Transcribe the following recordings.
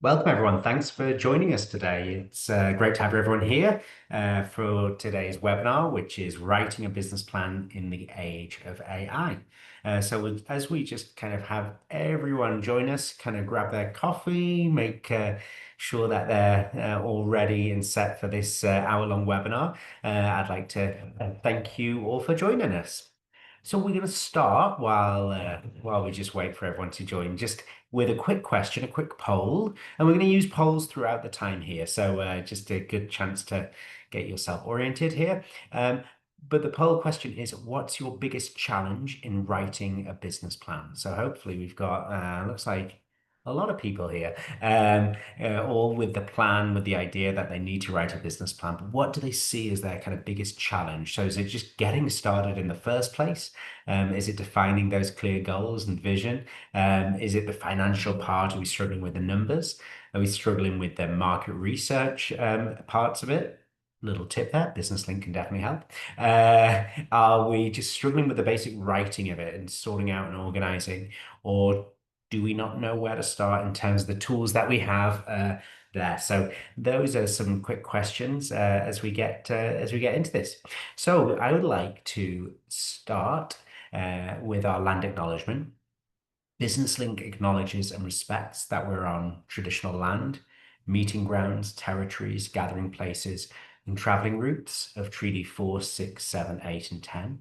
Welcome, everyone. Thanks for joining us today. It's great to have everyone here for today's webinar, which is writing a business plan in the age of AI. As we just kind of have everyone join us, kind of grab their coffee, make sure that they're all ready and set for this hour-long webinar, I'd like to thank you all for joining us. So we're going to start while we just wait for everyone to join, just with a quick question, a quick poll, and we're going to use polls throughout the time here. So just a good chance to get yourself oriented here. But the poll question is, what's your biggest challenge in writing a business plan? So hopefully we've got, looks like a lot of people here, all with the plan, with the idea that they need to write a business plan. But what do they see as their kind of biggest challenge? So is it just getting started in the first place? Is it defining those clear goals and vision? Is it the financial part? Are we struggling with the numbers? Are we struggling with the market research parts of it? Little tip there, business link can definitely help. Are we just struggling with the basic writing of it and sorting out and organizing? Or do we not know where to start in terms of the tools that we have there? So those are some quick questions as we get into this. So I would like to start with our land acknowledgement. Business Link acknowledges and respects that we're on traditional land, meeting grounds, territories, gathering places, and traveling routes of Treaty 4, 6, 7, 8, and 10,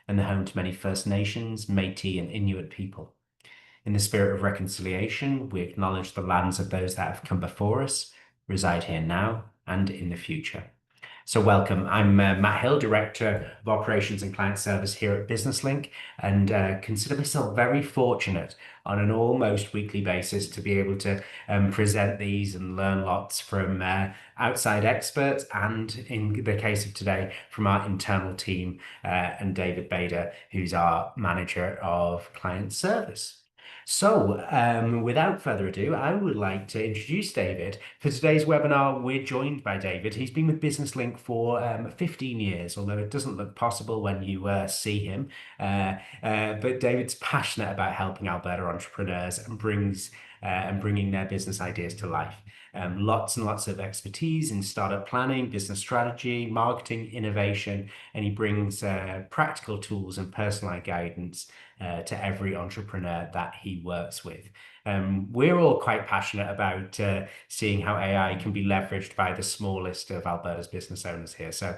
and the home to many First Nations, Métis, and Inuit people. In the spirit of reconciliation, we acknowledge the lands of those that have come before us, reside here now, and in the future. So welcome. I'm Matt Hill, Director of Operations and Client Service here at Business Link, and consider myself very fortunate on an almost weekly basis to be able to present these and learn lots from outside experts, and in the case of today, from our internal team and David Bader, who's our Manager of Client Service. So, without further ado, I would like to introduce David. For today's webinar, we're joined by David. He's been with Business Link for 15 years, although it doesn't look possible when you see him. But David's passionate about helping Alberta entrepreneurs and bringing their business ideas to life. Lots and lots of expertise in startup planning, business strategy, marketing, innovation, and he brings practical tools and personalized guidance to every entrepreneur that he works with. We're all quite passionate about seeing how AI can be leveraged by the smallest of Alberta's business owners here. So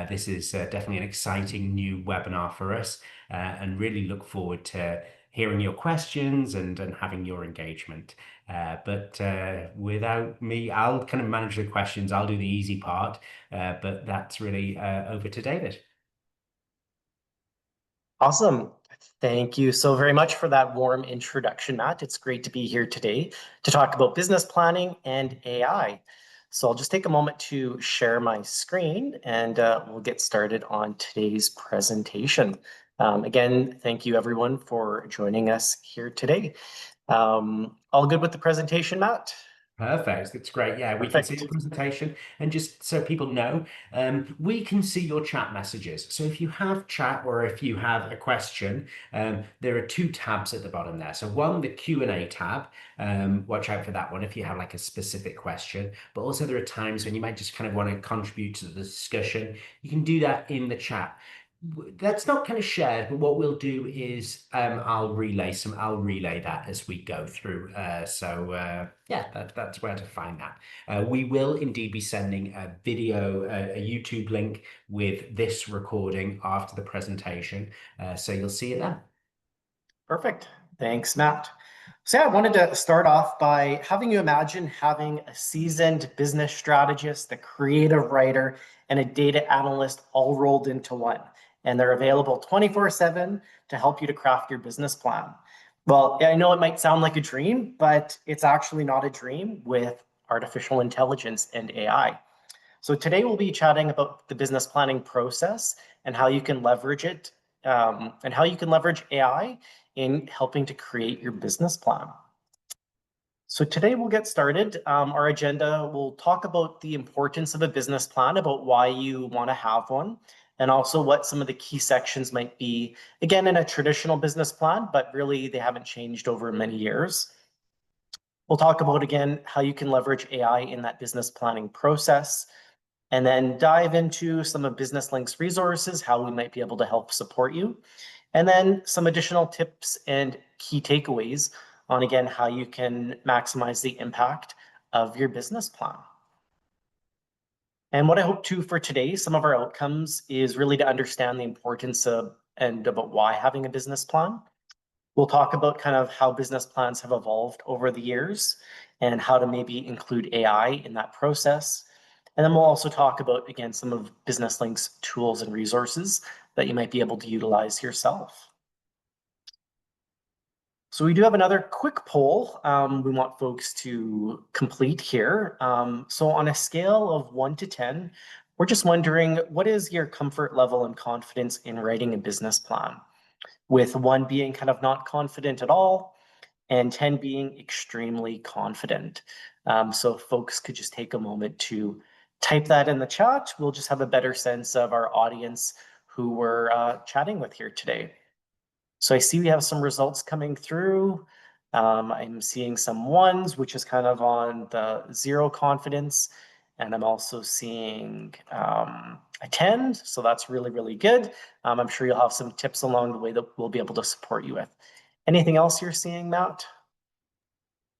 this is definitely an exciting new webinar for us, and really look forward to hearing your questions and having your engagement. But without me, I'll kind of manage the questions. I'll do the easy part, but that's really over to David. Awesome. Thank you so very much for that warm introduction, Matt. It's great to be here today to talk about business planning and AI. So I'll just take a moment to share my screen and we'll get started on today's presentation. Again, thank you everyone for joining us here today. All good with the presentation, Matt? Perfect. It's great. Yeah, we can see Perfect. the presentation. And just so people know, we can see your chat messages. So if you have chat or if you have a question, there are two tabs at the bottom there. So one, the Q&A tab. Watch out for that one if you have like a specific question. But also there are times when you might just kind of want to contribute to the discussion. You can do that in the chat. That's not kind of shared, but what we'll do is I'll relay that as we go through. Yeah, that's where to find that. We will indeed be sending a video, a YouTube link with this recording after the presentation, so you'll see it then. Perfect. Thanks, Matt. So yeah, I wanted to start off by having you imagine having a seasoned business strategist, a creative writer, and a data analyst all rolled into one. And they're available 24/7 to help you to craft your business plan. Well, I know it might sound like a dream, but it's actually not a dream with artificial intelligence and AI. So today we'll be chatting about the business planning process and how you can leverage it, and how you can leverage AI in helping to create your business plan. So today we'll get started. Our agenda will talk about the importance of a business plan, about why you want to have one, and also what some of the key sections might be, again, in a traditional business plan, but really they haven't changed over many years. We'll talk about again how you can leverage AI in that business planning process, and then dive into some of Business Link's resources, how we might be able to help support you, and then some additional tips and key takeaways on again how you can maximize the impact of your business plan. And what I hope to for today, some of our outcomes is really to understand the importance of and about why having a business plan. We'll talk about kind of how business plans have evolved over the years and how to maybe include AI in that process. And then we'll also talk about, again, some of Business Link's tools and resources that you might be able to utilize yourself. So we do have another quick poll we want folks to complete here. So on a scale of 1 to 10, we're just wondering, what is your comfort level and confidence in writing a business plan? With 1 being kind of not confident at all, and 10 being extremely confident. So if folks could just take a moment to type that in the chat, we'll just have a better sense of our audience who we're chatting with here today. So I see we have some results coming through. I'm seeing some 1s, which is kind of on the 0 confidence. And I'm also seeing a 10, so that's really, really good. I'm sure you'll have some tips along the way that we'll be able to support you with. Anything else you're seeing, Matt?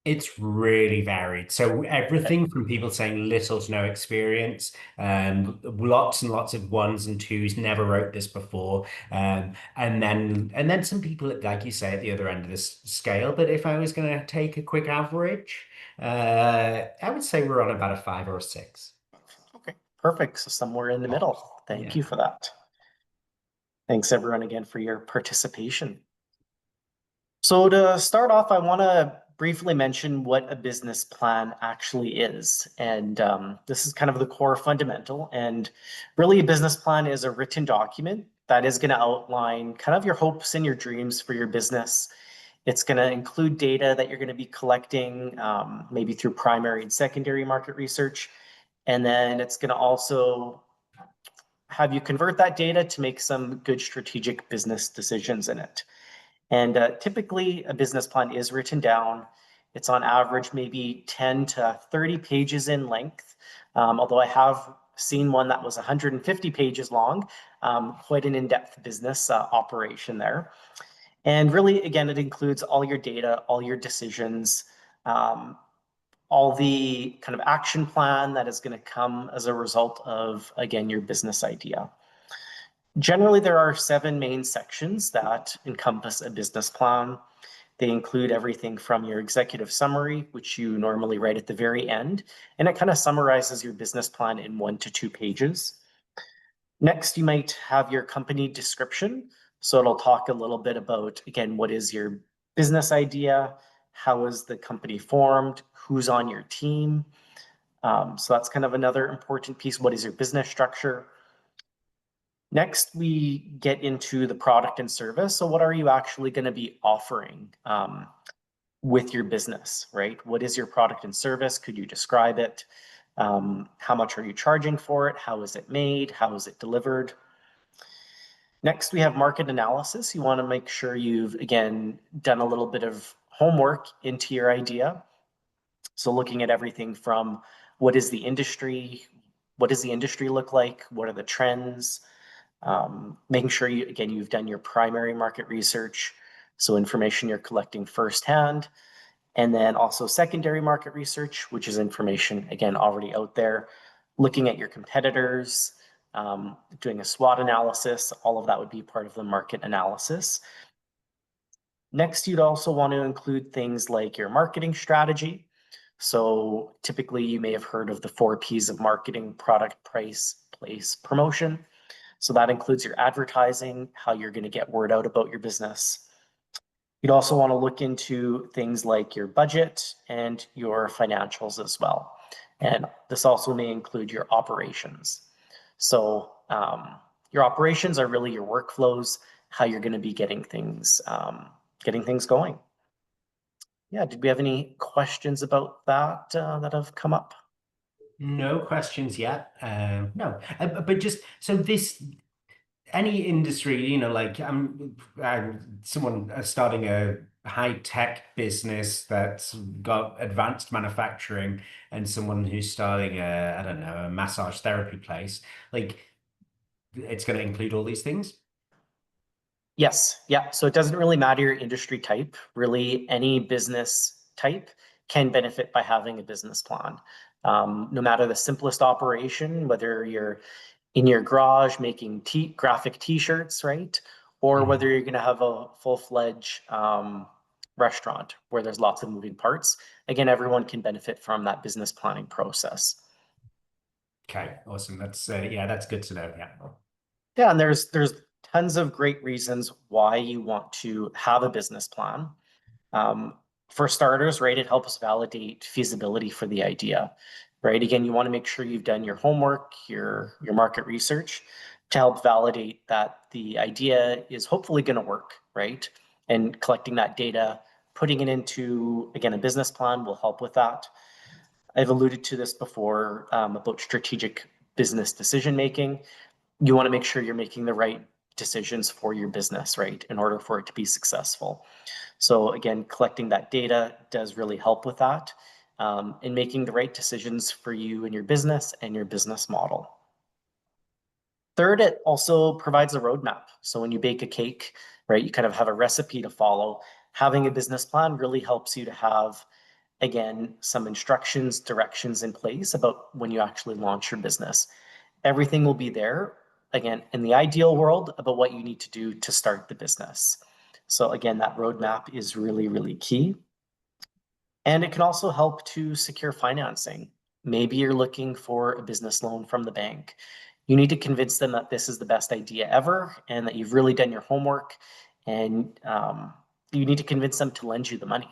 It's really varied. So everything from people saying little to no experience, lots and lots of 1s and 2s, never wrote this before, and then some people, like you say, at the other end of this scale. But if I was going to take a quick average, I would say we're on about a 5 or a 6. Okay, perfect. So somewhere in the middle. Thank Yeah. you for that. Thanks everyone again for your participation. So to start off, I want to briefly mention what a business plan actually is. And this is kind of the core fundamental. And really, a business plan is a written document that is going to outline kind of your hopes and your dreams for your business. It's going to include data that you're going to be collecting, maybe through primary and secondary market research. And then it's going to also have you convert that data to make some good strategic business decisions in it. And typically, a business plan is written down. It's on average maybe 10 to 30 pages in length, although I have seen one that was 150 pages long, quite an in-depth business operation there. And really, again, it includes all your data, all your decisions, all the kind of action plan that is going to come as a result of, again, your business idea. Generally, there are 7 main sections that encompass a business plan. They include everything from your executive summary, which you normally write at the very end, and it kind of summarizes your business plan in 1 to 2 pages. Next, you might have your company description. So it'll talk a little bit about, again, what is your business idea? How is the company formed? Who's on your team? So that's kind of another important piece. What is your business structure? Next, we get into the product and service. So what are you actually going to be offering with your business, right? What is your product and service? Could you describe it? How much are you charging for it? How is it made? How is it delivered? Next, we have market analysis. You want to make sure you've, again, done a little bit of homework into your idea. So looking at everything from what is the industry? What does the industry look like? What are the trends? Making sure you, again, you've done your primary market research, so information you're collecting firsthand, and then also secondary market research, which is information, again, already out there, looking at your competitors, doing a SWOT analysis, all of that would be part of the market analysis. Next, you'd also want to include things like your marketing strategy. So typically you may have heard of the 4 Ps of marketing: product, price, place, promotion. So that includes your advertising, how you're going to get word out about your business. You'd also want to look into things like your budget and your financials as well. And this also may include your operations. So your operations are really your workflows, how you're going to be getting things going. Yeah, did we have any questions about that that have come up? No questions yet. No, but just so this any industry, like I'm someone starting high tech business that's got advanced manufacturing and someone who's starting a, I don't know, a massage therapy place, like it's going to include all these things. Yes, yeah. So it doesn't really matter your industry type. Really, any business type can benefit by having a business plan. No matter the simplest operation, whether you're in your garage making graphic t-shirts, right? Or whether Mhm. you're going to have a full-fledged restaurant where there's lots of moving parts. Again, everyone can benefit from that business planning process. Okay, awesome. That's yeah, that's good to know. Yeah. Yeah, and there's tons of great reasons why you want to have a business plan. Um, for starters, right, it helps validate feasibility for the idea, right? Again, you want to make sure you've done your homework, your market research to help validate that the idea is hopefully going to work, right? And collecting that data, putting it into, again, a business plan will help with that. I've alluded to this before about strategic business decision making. You want to make sure you're making the right decisions for your business, right, in order for it to be successful. So again, collecting that data does really help with that in making the right decisions for you and your business model. Third, it also provides a roadmap. So when you bake a cake, right, you kind of have a recipe to follow. Having a business plan really helps you to have, again, some instructions, directions in place about when you actually launch your business. Everything will be there, again, in the ideal world about what you need to do to start the business. So again, that roadmap is really, really key. And it can also help to secure financing. Maybe you're looking for a business loan from the bank. You need to convince them that this is the best idea ever and that you've really done your homework. And you need to convince them to lend you the money,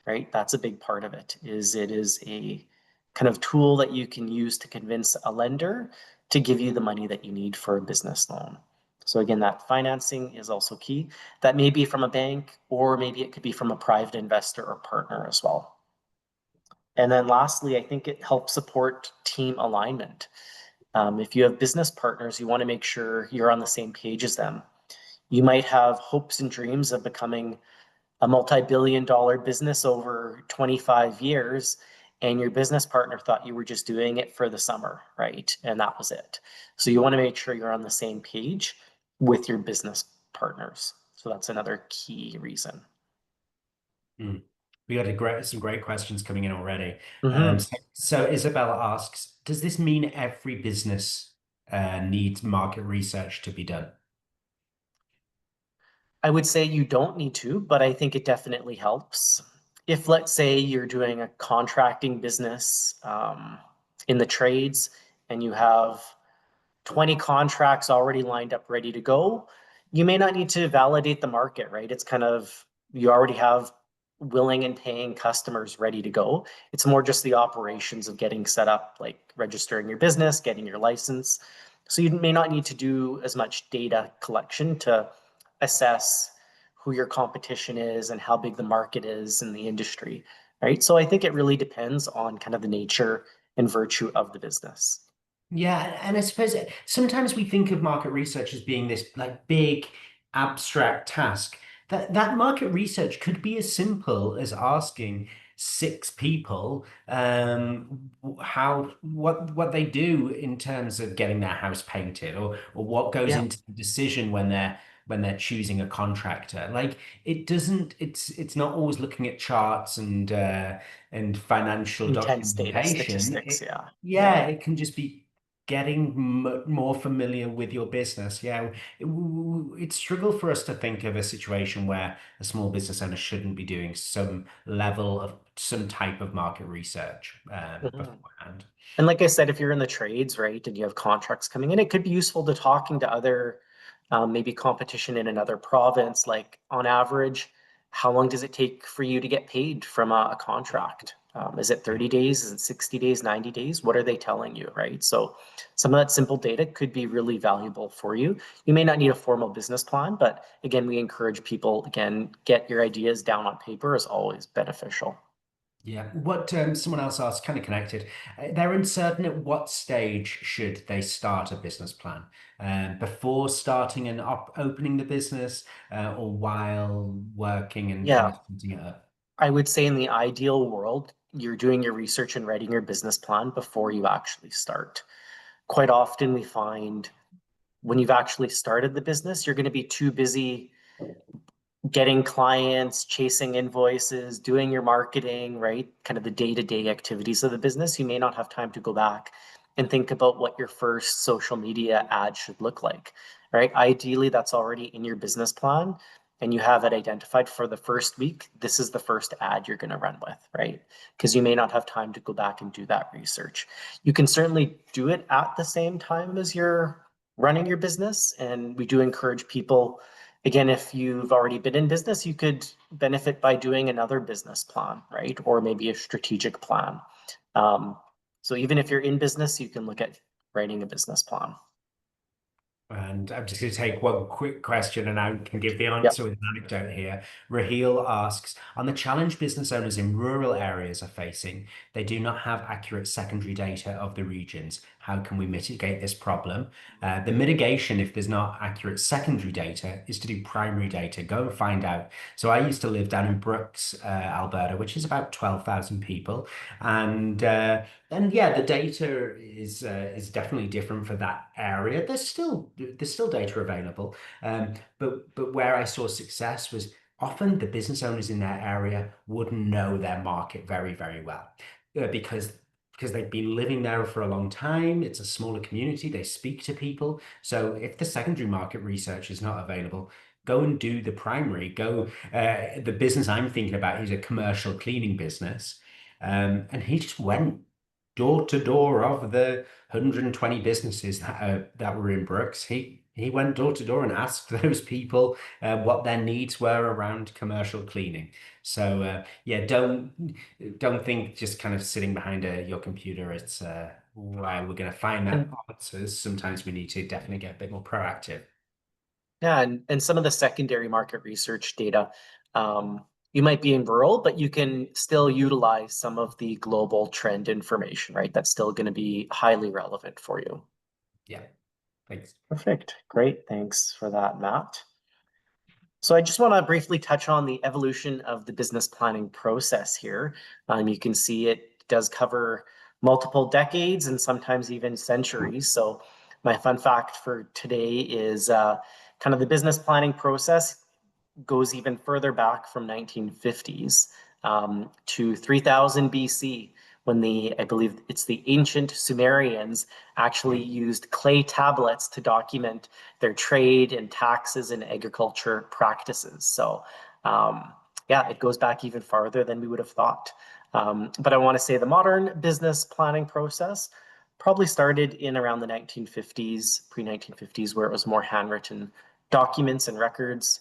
right? That's a big part of it. Is it is a kind of tool that you can use to convince a lender to give you the money that you need for a business loan. So again, that financing is also key. That may be from a bank, or maybe it could be from a private investor or partner as well. And then lastly, I think it helps support team alignment. If you have business partners, you want to make sure you're on the same page as them. You might have hopes and dreams of becoming a multi-billion dollar business over 25 years, and your business partner thought you were just doing it for the summer, right? And that was it. So you want to make sure you're on the same page with your business partners. So that's another key reason. Mm. We got some great questions coming in already. Mhm. So Isabella asks, does this mean every business needs market research to be done? I would say you don't need to, but I think it definitely helps. If, let's say, you're doing a contracting business in the trades and you have 20 contracts already lined up, ready to go, you may not need to validate the market, right? It's kind of, you already have willing and paying customers ready to go. It's more just the operations of getting set up, like registering your business, getting your license. So you may not need to do as much data collection to assess who your competition is and how big the market is in the industry, right? So I think it really depends on kind of the nature and virtue of the business. Yeah, and I suppose sometimes we think of market research as being this like big abstract task. That market research could be as simple as asking six people how what they do in terms of getting their house painted or what goes Yeah. into the decision when they're choosing a contractor. Like it doesn't it's not always looking at charts and financial Intense data, documentation. statistics. Yeah. Yeah, it can just be getting more familiar with your business. Yeah, it's struggle for us to think of a situation where a small business owner shouldn't be doing some level of some type of market research Mhm. beforehand. And like I said, if you're in the trades, right, and you have contracts coming in, it could be useful to talking to other, maybe competition in another province. Like on average, how long does it take for you to get paid from a contract? Is it 30 days? Is it 60 days, 90 days? What are they telling you, right? So some of that simple data could be really valuable for you. You may not need a formal business plan, but again, we encourage people, again, get your ideas down on paper is always beneficial. Yeah. What someone else asked, kind of connected. They're uncertain at what stage should they start a business plan, before starting and op opening the business, or while working and kind Yeah, of setting it up. I would say in the ideal world, you're doing your research and writing your business plan before you actually start. Quite often, we find when you've actually started the business, you're going to be too busy getting clients, chasing invoices, doing your marketing, right? Kind of the day-to-day activities of the business. You may not have time to go back and think about what your first social media ad should look like, right? Ideally, that's already in your business plan and you have it identified for the first week. This is the first ad you're going to run with, right? Because you may not have time to go back and do that research. You can certainly do it at the same time as you're running your business. And we do encourage people. Again, if you've already been in business, you could benefit by doing another business plan, right? Or maybe a strategic plan. Um, so even if you're in business, you can look at writing a business plan. And I'm just going to take one quick question and I can give the Yep. answer with an anecdote here. Raheel asks, on the challenge business owners in rural areas are facing, they do not have accurate secondary data of the regions. How can we mitigate this problem? The mitigation, if there's not accurate secondary data, is to do primary data. Go and find out. So I used to live down in Brooks, Alberta, which is about 12,000 people. And yeah, the data is definitely different for that area. There's still data available, but where I saw success was often the business owners in their area would know their market very, very well, because they've been living there for a long time. It's a smaller community. They speak to people. So if the secondary market research is not available, go and do the primary. Go. The business I'm thinking about is a commercial cleaning business. And he just went door to door of the 120 businesses that were in Brooks. He went door to door and asked those people what their needs were around commercial cleaning. So yeah, don't think just kind of sitting behind your computer. It's why we're going to find that And answers. Sometimes we need to definitely get a bit more proactive. yeah, and some of the secondary market research data, you might be in rural, but you can still utilize some of the global trend information, right? That's still going to be highly relevant for you. Yeah, thanks. Perfect. Great. Thanks for that, Matt. So I just want to briefly touch on the evolution of the business planning process here. You can see it does cover multiple decades and sometimes even centuries. So my fun fact for today is kind of the business planning process goes even further back from 1950s to 3000 BC when I believe it's the ancient Sumerians actually used clay tablets to document their trade and taxes and agriculture practices. So yeah, it goes back even farther than we would have thought. But I want to say the modern business planning process probably started in around the 1950s, pre-1950s, where it was more handwritten documents and records.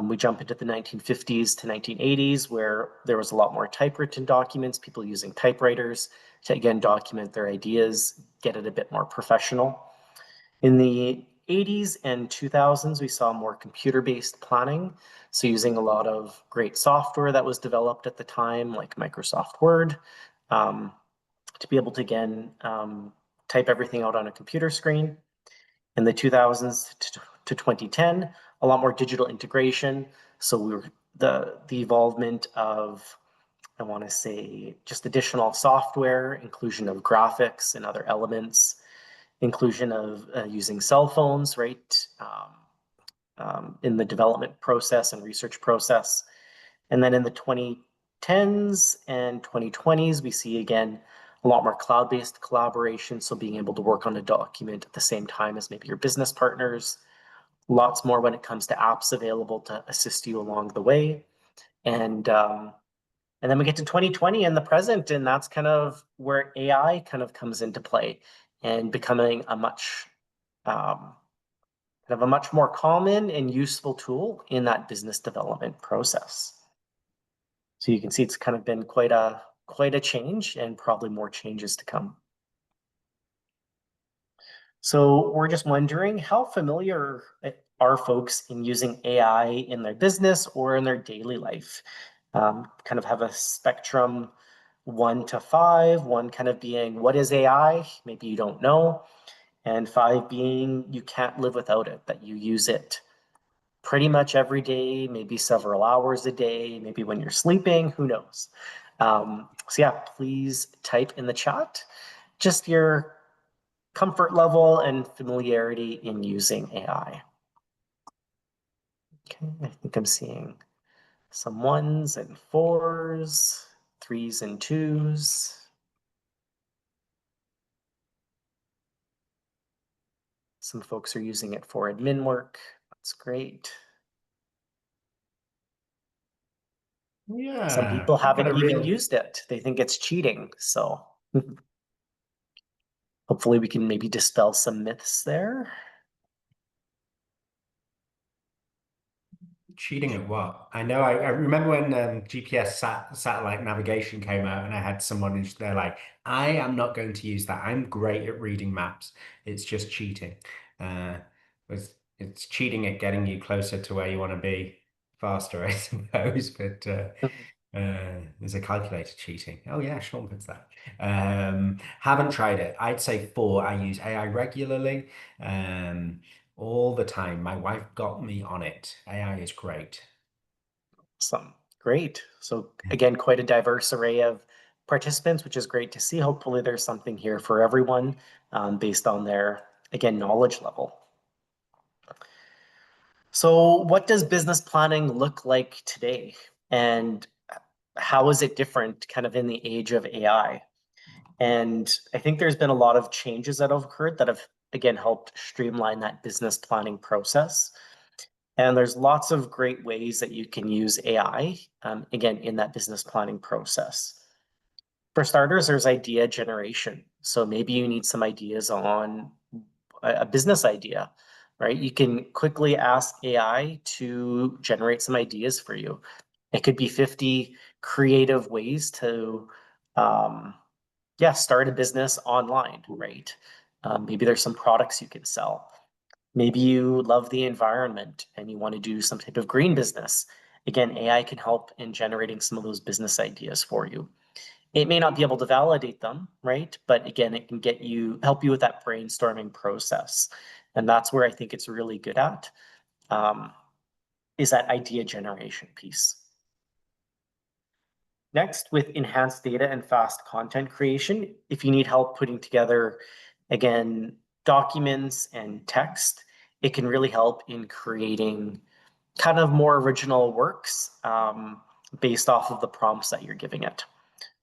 We jump into the 1950s to 1980s, where there was a lot more typewritten documents, people using typewriters to again document their ideas, get it a bit more professional. In the 80s and 2000s, we saw more computer-based planning. So using a lot of great software that was developed at the time, like Microsoft Word, um, to be able to again type everything out on a computer screen. In the 2000s to 2010, a lot more digital integration. So we were the involvement of, I want to say, just additional software, inclusion of graphics and other elements, inclusion of using cell phones, right, in the development process and research process. And then in the 2010s and 2020s, we see again a lot more cloud-based collaboration. So being able to work on a document at the same time as maybe your business partners, lots more when it comes to apps available to assist you along the way. And and then we get to 2020 and the present, and that's kind of where AI kind of comes into play and becoming a much um, kind of a much more common and useful tool in that business development process. So you can see it's kind of been quite a change and probably more changes to come. So we're just wondering how familiar are folks in using AI in their business or in their daily life? Kind of have a spectrum. one to five, one kind of being, what is AI? Maybe you don't know. And five being, you can't live without it, that you use it pretty much every day, maybe several hours a day, maybe when you're sleeping, who knows? So yeah, please type in the chat just your comfort level and familiarity in using AI. Okay, I think I'm seeing some ones and fours, threes and twos. Some folks are using it for admin work. That's great. Some Yeah, people I've got haven't a even real used it. They think it's cheating. So hopefully we can maybe dispel some myths there. cheating at what? I know I remember when GPS satellite navigation came out and I had someone and they're like, I am not going to use that. I'm great at reading maps. It's just cheating. Uh, it's cheating at getting you closer to where you want to be faster, I suppose. But there's a calculator cheating. Oh yeah, Sean puts that. Haven't tried it. I'd say four. I use AI regularly, all the time. My wife got me on it. AI is great. Some great. So again, quite a diverse array of participants, which is great to see. Hopefully there's something here for everyone based on their, again, knowledge level. So what does business planning look like today? And how is it different kind of in the age of AI? And I think there's been a lot of changes that have occurred that have, again, helped streamline that business planning process. And there's lots of great ways that you can use AI, again, in that business planning process. For starters, there's idea generation. So maybe you need some ideas on a business idea, right? You can quickly ask AI to generate some ideas for you. It could be 50 creative ways to, yeah, start a business online, right? Maybe there's some products you can sell. Maybe you love the environment and you want to do some type of green business. Again, AI can help in generating some of those business ideas for you. It may not be able to validate them, right? But again, it can help you with that brainstorming process. And that's where I think it's really good at, um, is that idea generation piece. Next, with enhanced data and fast content creation, if you need help putting together, again, documents and text, it can really help in creating kind of more original works based off of the prompts that you're giving it.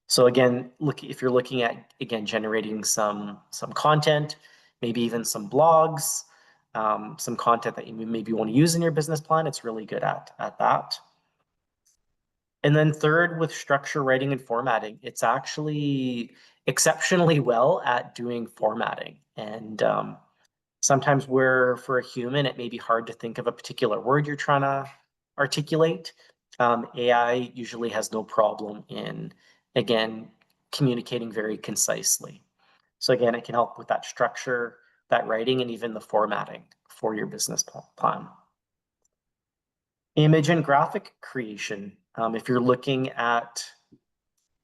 So again, look, if you're looking at, again, generating some content, maybe even some blogs, some content that you maybe want to use in your business plan, it's really good at that. And then third, with structure, writing, and formatting, it's actually exceptionally well at doing formatting. And sometimes for a human, it may be hard to think of a particular word you're trying to articulate. AI usually has no problem in, again, communicating very concisely. So again, it can help with that structure, that writing, and even the formatting for your business plan. Image and graphic creation. If you're looking at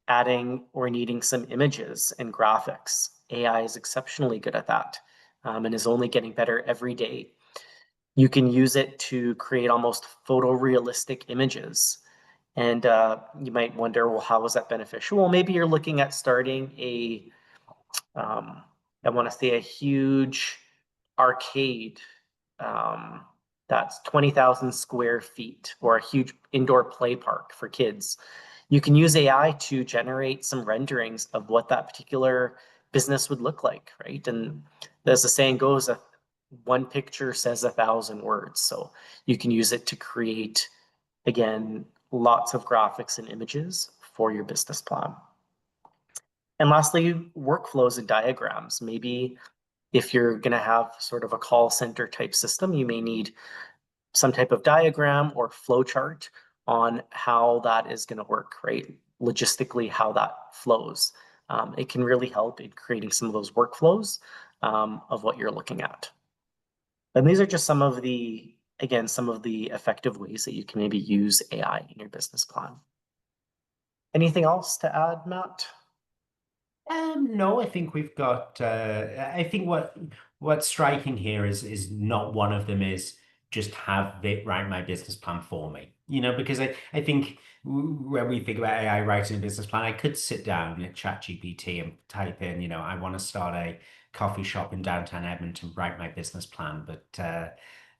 adding or needing some images and graphics, AI is exceptionally good at that and is only getting better every day. You can use it to create almost photorealistic images. And you might wonder, well, how is that beneficial? Well, maybe you're looking at starting um, I want to say a huge arcade um, that's 20,000 square feet or a huge indoor play park for kids. You can use AI to generate some renderings of what that particular business would look like, right? And as the saying goes, one picture says 1,000 words. So you can use it to create, again, lots of graphics and images for your business plan. And lastly, workflows and diagrams. Maybe if you're going to have sort of a call center type system, you may need some type of diagram or flow chart on how that is going to work, right? Logistically, how that flows. It can really help in creating some of those workflows of what you're looking at. And these are just some of the, again, some of the effective ways that you can maybe use AI in your business plan. Anything else to add, Matt? No, I think we've got. I think what's striking here is not one of them is just have it write my business plan for me. Because I think when we think about AI writing a business plan, I could sit down at ChatGPT and type in, I want to start a coffee shop in downtown Edmonton, write my business plan. But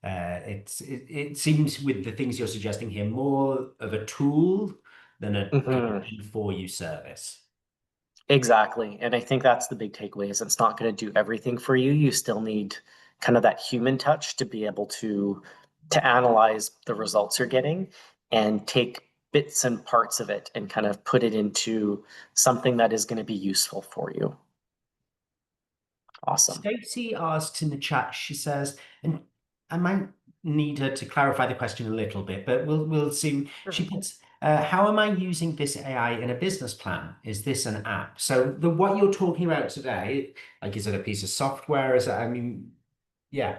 it seems with the things you're suggesting here more of a tool than a kind of Hmm. do for you service. Exactly. And I think that's the big takeaway is it's not going to do everything for you. You still need kind of that human touch to be able to analyze the results you're getting and take bits and parts of it and kind of put it into something that is going to be useful for you. Awesome. Stacey asks in the chat, she says, and I might need her to clarify the question a little bit, but we'll see. She Sure. puts, how am I using this AI in a business plan? Is this an app? So the what you're talking about today, like, is it a piece of software? Yeah.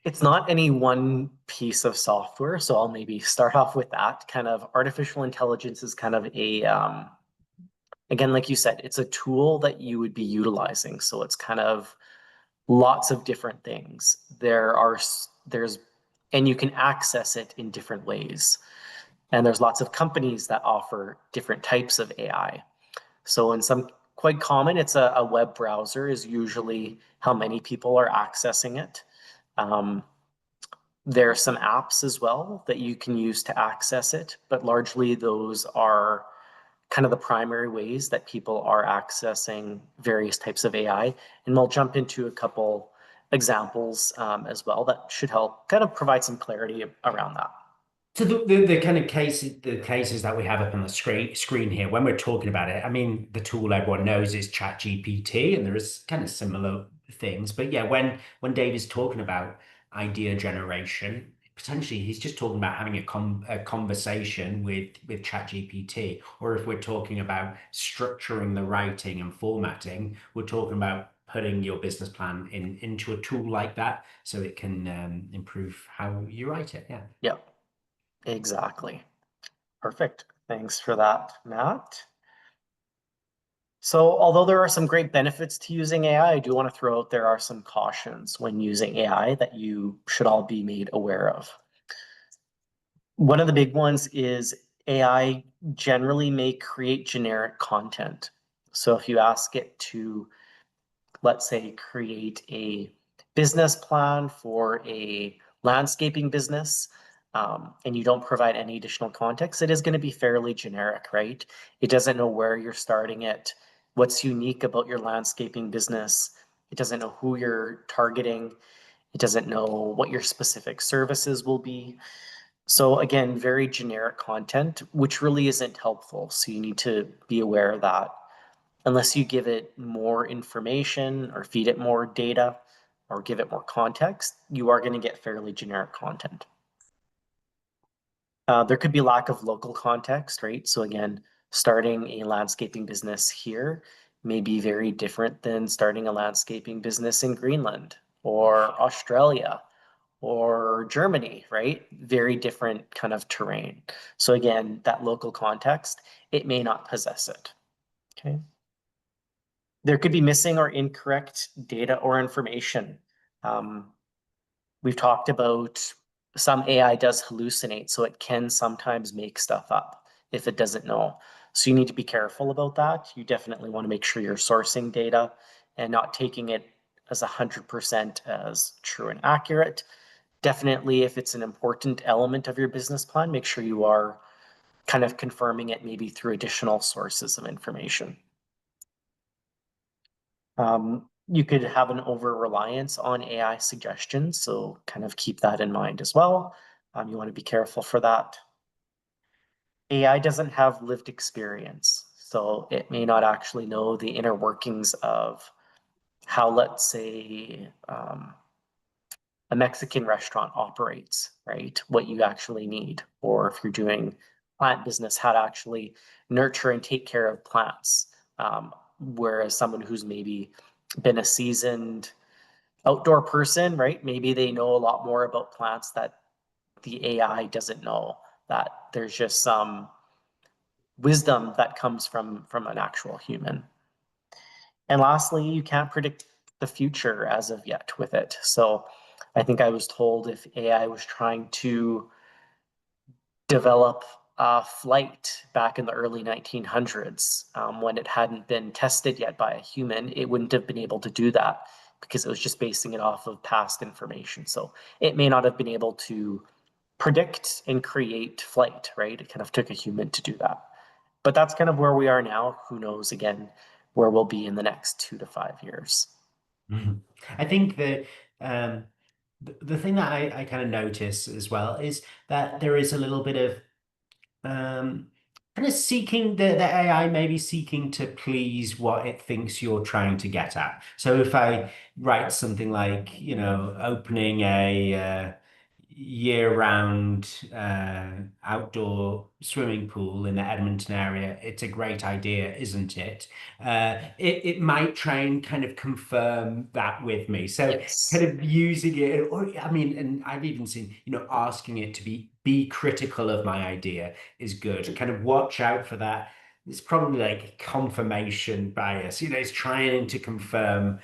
It's not any one piece of software, so I'll maybe start off with that. Kind of artificial intelligence is kind of again, like you said, it's a tool that you would be utilizing. So it's kind of lots of different things. There's, and you can access it in different ways. And there's lots of companies that offer different types of AI. So in some quite common, it's a web browser is usually how many people are accessing it. Um, there are some apps as well that you can use to access it, but largely those are kind of the primary ways that people are accessing various types of AI. And we'll jump into a couple examples as well that should help kind of provide some clarity around that. So the kind of the cases that we have up on the screen here, when we're talking about it, I mean, the tool everyone knows is ChatGPT, and there is kind of similar things. But yeah, when Dave is talking about idea generation, potentially he's just talking about having a conversation with ChatGPT, or if we're talking about structuring the writing and formatting, we're talking about putting your business plan into a tool like that so it can improve how you write it. Yeah. Yep, exactly. Perfect. Thanks for that, Matt. So, although there are some great benefits to using AI, I do want to throw out there are some cautions when using AI that you should all be made aware of. One of the big ones is AI generally may create generic content. So if you ask it to, let's say, create a business plan for a landscaping business, and you don't provide any additional context, it is going to be fairly generic, right? It doesn't know where you're starting it, what's unique about your landscaping business. It doesn't know who you're targeting. It doesn't know what your specific services will be. So again, very generic content, which really isn't helpful. So you need to be aware that unless you give it more information or feed it more data or give it more context, you are going to get fairly generic content. There could be lack of local context, right? So again, starting a landscaping business here may be very different than starting a landscaping business in Greenland or Australia or Germany, right? Very different kind of terrain. So again, that local context, it may not possess it. Okay. There could be missing or incorrect data or information. Um, we've talked about some AI does hallucinate, so it can sometimes make stuff up if it doesn't know. So you need to be careful about that. You definitely want to make sure you're sourcing data and not taking it as 100% as true and accurate. Definitely, if it's an important element of your business plan, make sure you are kind of confirming it maybe through additional sources of information. You could have an over reliance on AI suggestions, so kind of keep that in mind as well. You want to be careful for that. AI doesn't have lived experience, so it may not actually know the inner workings of how, let's say, a Mexican restaurant operates, right? What you actually need, or if you're doing plant business, how to actually nurture and take care of plants. Whereas someone who's maybe been a seasoned outdoor person, right? Maybe they know a lot more about plants that the AI doesn't know, that there's just some wisdom that comes from an actual human. And lastly, you can't predict the future as of yet with it. So I think I was told if AI was trying to develop flight back in the early 1900s, when it hadn't been tested yet by a human, it wouldn't have been able to do that because it was just basing it off of past information. So it may not have been able to predict and create flight, right? It kind of took a human to do that. But that's kind of where we are now. Who knows again where we'll be in the next 2 to 5 years. Mhm. I think that the thing that I kind of notice as well is that there is a little bit of um, kind of seeking the AI maybe seeking to please what it thinks you're trying to get at. So if I write something like, opening a year-round outdoor swimming pool in the Edmonton area, it's a great idea, isn't it? It might try and kind of confirm that with me. So kind Yes. of using it, or I mean, and I've even seen, asking it to be critical of my idea is good. Kind of watch out for that. It's probably like confirmation bias. It's trying to confirm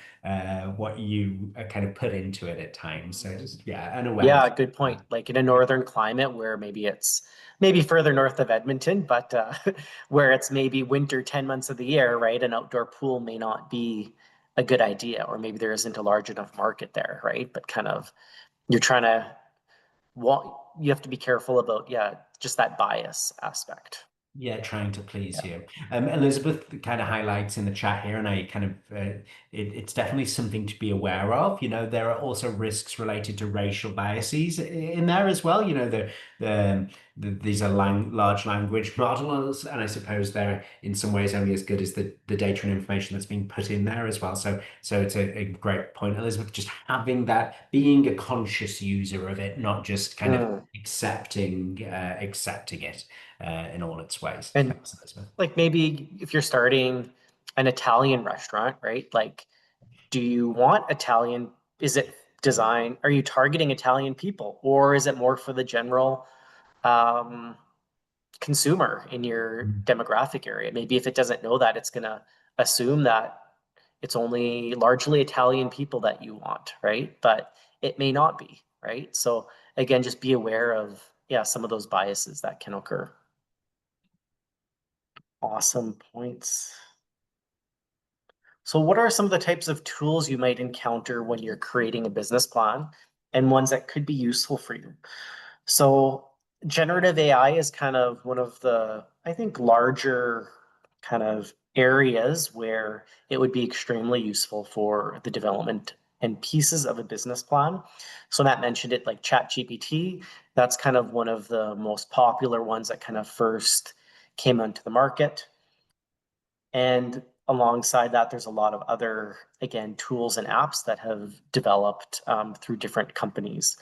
what you kind of put into it at times. So just yeah, an awareness. Yeah, good point. Like in a northern climate where maybe it's maybe further north of Edmonton, but where it's maybe winter 10 months of the year, right? An outdoor pool may not be a good idea, or maybe there isn't a large enough market there, right? But kind of you're trying to you have to be careful about, yeah, just that bias aspect. Yeah, trying to please Yeah. you. Elizabeth kind of highlights in the chat here, and I kind of, it's definitely something to be aware of. There are also risks related to racial biases in there as well. These are large language models, and I suppose they're in some ways only as good as the data and information that's being put in there as well. So it's a great point, Elizabeth, just having that, being a conscious user of it, not just kind of Mm. accepting it in all its ways. And Thanks, Elizabeth. like maybe if you're starting an Italian restaurant, right? Like, do you want Italian? Is it design? Are you targeting Italian people, or is it more for the general um, consumer in your Mm. demographic area? Maybe if it doesn't know that, it's gonna assume that it's only largely Italian people that you want, right? But it may not be, right? So again, just be aware of, yeah, some of those biases that can occur. Awesome points. So what are some of the types of tools you might encounter when you're creating a business plan and ones that could be useful for you? So generative AI is kind of one of the, I think, larger kind of areas where it would be extremely useful for the development and pieces of a business plan. So Matt mentioned it like ChatGPT. That's kind of one of the most popular ones that kind of first came onto the market. And alongside that, there's a lot of other, again, tools and apps that have developed through different companies.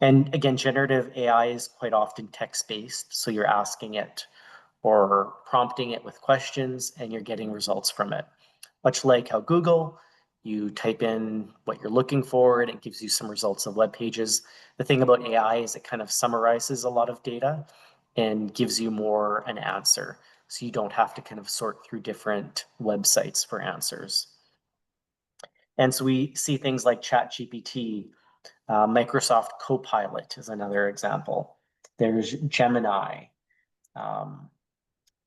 And again, generative AI is quite often text-based. So you're asking it or prompting it with questions and you're getting results from it. Much like how Google, you type in what you're looking for and it gives you some results of web pages. The thing about AI is it kind of summarizes a lot of data and gives you more an answer. So you don't have to kind of sort through different websites for answers. And so we see things like ChatGPT, Microsoft Copilot is another example. There's Gemini, um,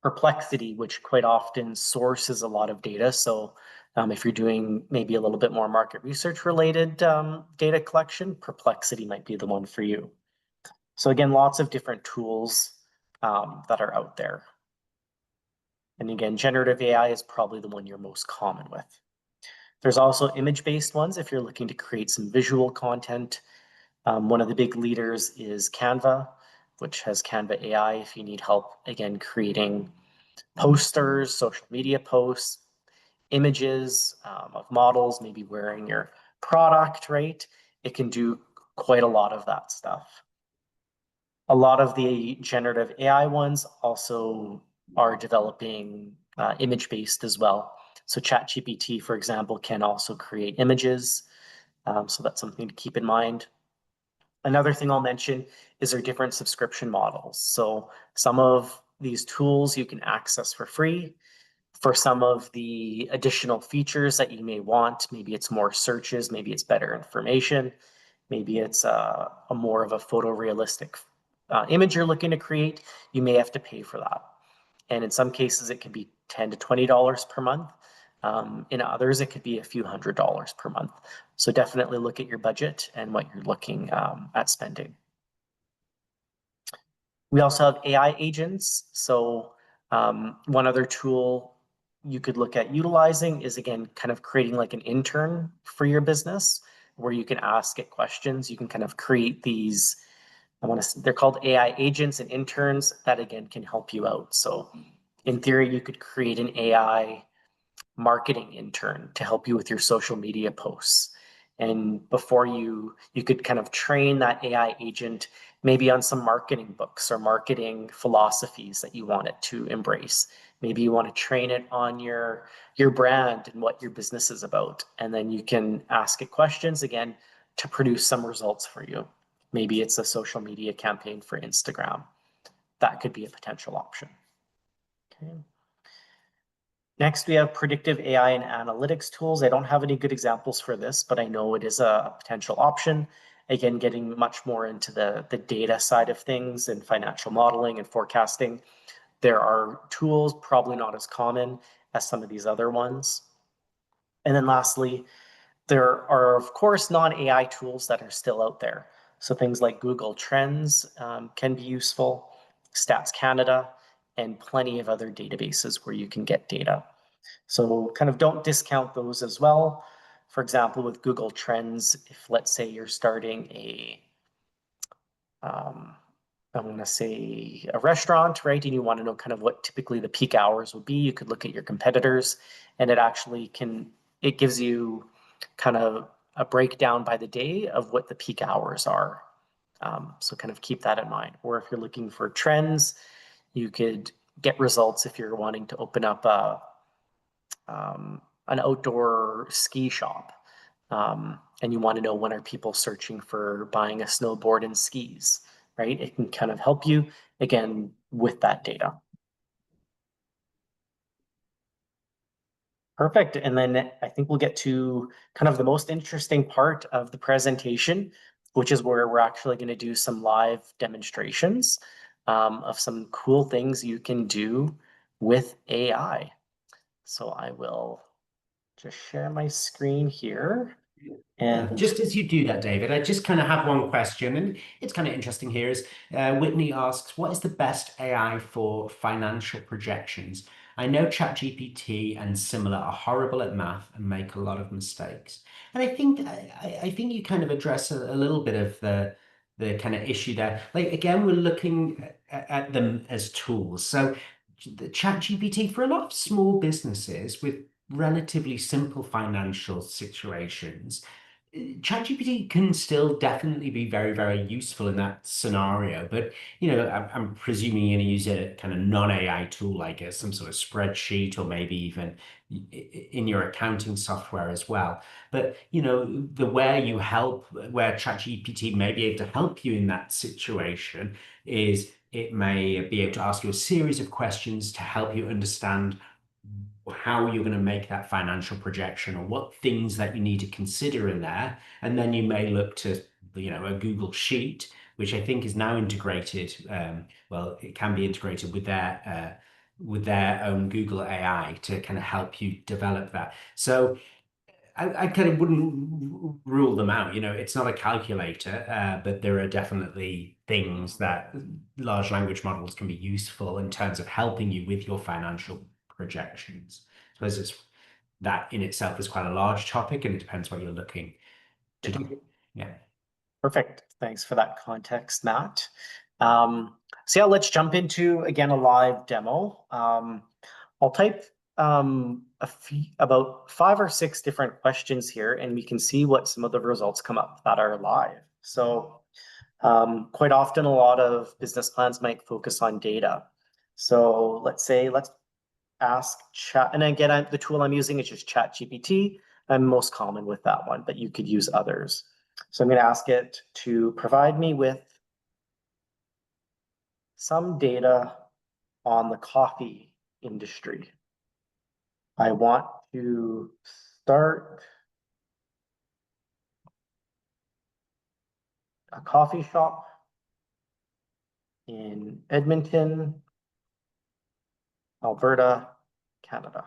Perplexity, which quite often sources a lot of data. So if you're doing maybe a little bit more market research related data collection, Perplexity might be the one for you. So again, lots of different tools that are out there. And again, generative AI is probably the one you're most common with. There's also image-based ones if you're looking to create some visual content. One of the big leaders is Canva, which has Canva AI if you need help, again, creating posters, social media posts, images of models, maybe wearing your product, right? It can do quite a lot of that stuff. A lot of the generative AI ones also are developing image-based as well. So ChatGPT, for example, can also create images. So that's something to keep in mind. Another thing I'll mention is there different subscription models. So some of these tools you can access for free. For some of the additional features that you may want, maybe it's more searches, maybe it's better information, maybe it's a more of a photorealistic image you're looking to create, you may have to pay for that. And in some cases, it could be $10 to $20 per month. In others, it could be a few $100s per month. So definitely look at your budget and what you're looking at spending. We also have AI agents. So one other tool you could look at utilizing is, again, kind of creating like an intern for your business where you can ask it questions. You can kind of create these, they're called AI agents and interns that, again, can help you out. So in theory, you could create an AI marketing intern to help you with your social media posts. And before you could kind of train that AI agent maybe on some marketing books or marketing philosophies that you want it to embrace. Maybe you want to train it on your brand and what your business is about. And then you can ask it questions again to produce some results for you. Maybe it's a social media campaign for Instagram. That could be a potential option. Okay. Next, we have predictive AI and analytics tools. I don't have any good examples for this, but I know it is a potential option. Again, getting much more into the data side of things and financial modeling and forecasting. There are tools, probably not as common as some of these other ones. And then lastly, there are, of course, non-AI tools that are still out there. So things like Google Trends can be useful, Stats Canada, and plenty of other databases where you can get data. So kind of don't discount those as well. For example, with Google Trends, if let's say you're starting I want to say a restaurant, right? And you want to know kind of what typically the peak hours would be, you could look at your competitors and it gives you kind of a breakdown by the day of what the peak hours are. So kind of keep that in mind. Or if you're looking for trends, you could get results if you're wanting to open up an outdoor ski shop. And you want to know when are people searching for buying a snowboard and skis, right? It can kind of help you, again, with that data. Perfect. And then I think we'll get to kind of the most interesting part of the presentation, which is where we're actually going to do some live demonstrations of some cool things you can do with AI. So I will just share my screen here. And Just as you do that, David, I just kind of have one question, and it's kind of interesting here is Whitney asks, what is the best AI for financial projections? I know ChatGPT and similar are horrible at math and make a lot of mistakes. And I think you kind of address a little bit of the kind of issue there. Like again, we're looking at them as tools. So the ChatGPT for a lot of small businesses with relatively simple financial situations ChatGPT can still definitely be very, very useful in that scenario. But, I'm presuming you're going to use a kind of non-AI tool like some sort of spreadsheet or maybe even in your accounting software as well. But, where ChatGPT may be able to help you in that situation is it may be able to ask you a series of questions to help you understand how you're going to make that financial projection or what things that you need to consider in there. And then you may look to, a Google Sheet, which I think is now integrated. Well, it can be integrated with their own Google AI to kind of help you develop that. So I kind of wouldn't rule them out. It's not a calculator, but there are definitely things that large language models can be useful in terms of helping you with your financial projections. I suppose that in itself is quite a large topic, and it depends what you're looking to do. Yeah. perfect. Thanks for that context, Matt. So yeah, let's jump into, again, a live demo. I'll type about 5 or 6 different questions here, and we can see what some of the results come up that are live. So quite often, a lot of business plans might focus on data. So let's ask chat, and again, the tool I'm using is just ChatGPT. I'm most common with that one, but you could use others. So I'm going to ask it to provide me with some data on the coffee industry. I want to start a coffee shop in Edmonton, Alberta, Canada.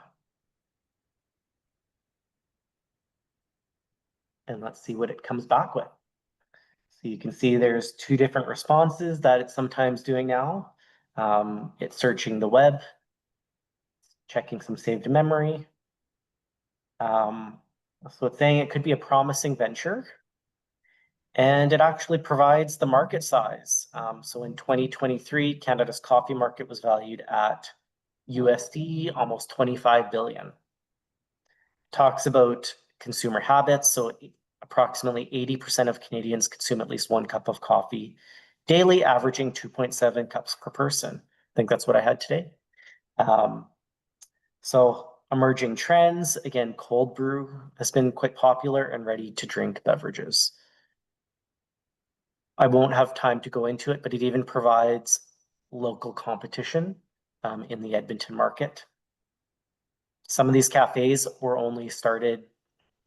And let's see what it comes back with. So you can see there's two different responses that it's sometimes doing now. It's searching the web, checking some saved memory. So it's saying it could be a promising venture. And it actually provides the market size. So in 2023, Canada's coffee market was valued at USD almost 25 billion. Talks about consumer habits. So approximately 80% of Canadians consume at least 1 cup of coffee daily, averaging 2.7 cups per person. I think that's what I had today. So emerging trends, again, cold brew has been quite popular and ready to drink beverages. I won't have time to go into it, but it even provides local competition in the Edmonton market. Some of these cafes were only started